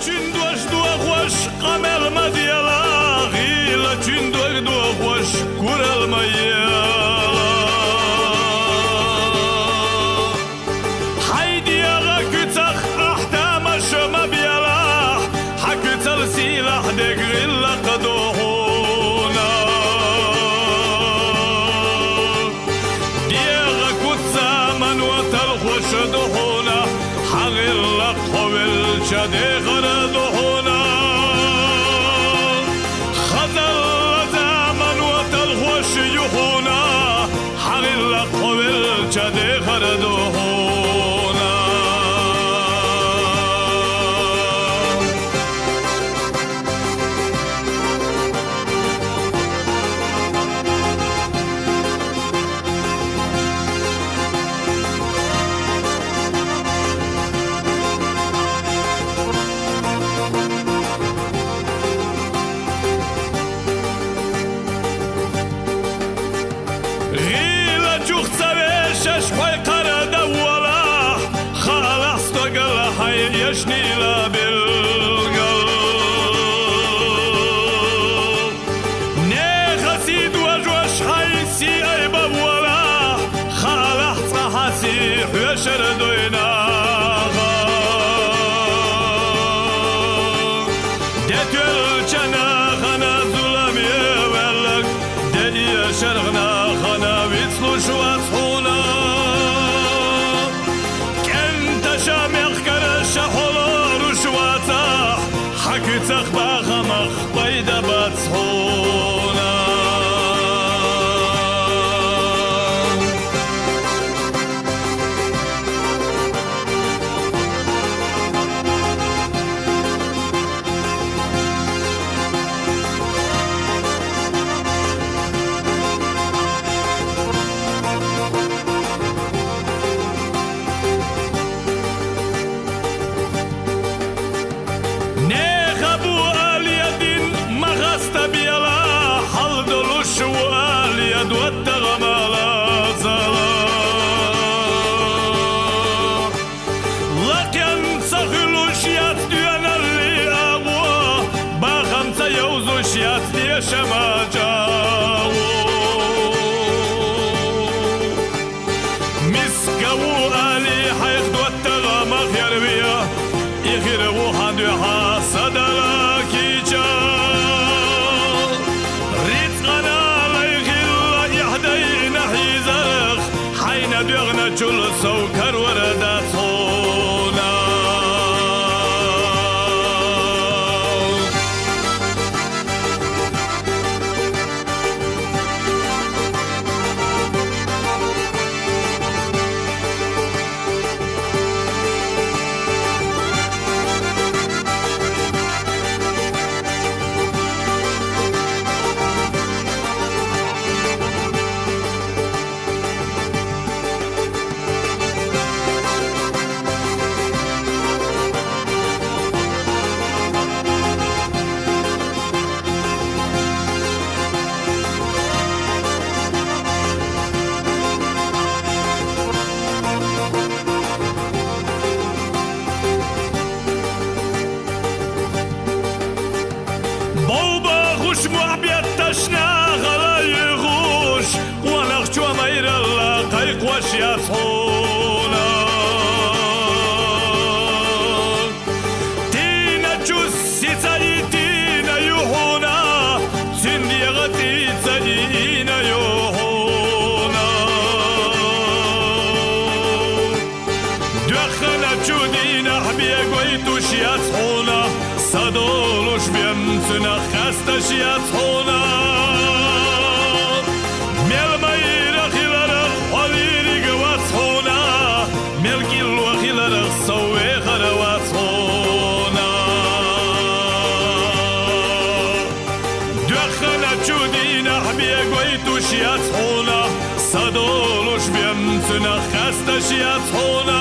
چندوش دو خوش قمل مدیلا غیلا چندوش دو خوش کرل میا حیدی آقا کتاخ احتام شما بیالا حکتل سیلح دگل قدوهونا دیاغا کتسا من وطل خوش دهونا حغل قول چده غردوهونا خزل زمن وطل خوش یهونا حغل قول چده غردوهونا يشنيلا بالقلب نخسيد وجوش حيسي اي بولا خالح صحاسي ويشردوينا دتول جنا خنا ظلم يولك دي شرغنا خنا ويصلو شواصونا كنت شامخ شحولار شواتا حكي تخبخ مخ بيدا بتصحونا شما جاو مسكو علي حيخ دوتغا مخير بيا يخيرو هندو حاسد لكي جا ريتقنا ليخيلا يحدين حيزرخ حين دوغنا جل سوكر وردات هونا يصحونا تينا جسي تينا يوهونا سندي غتي تينا يوهونا دخنا جودينا حبيا قويتوش يصحونا صدولوش بيمتنا خستش يصحونا يصحونا صدولوش بيمتنا خستش يصحونا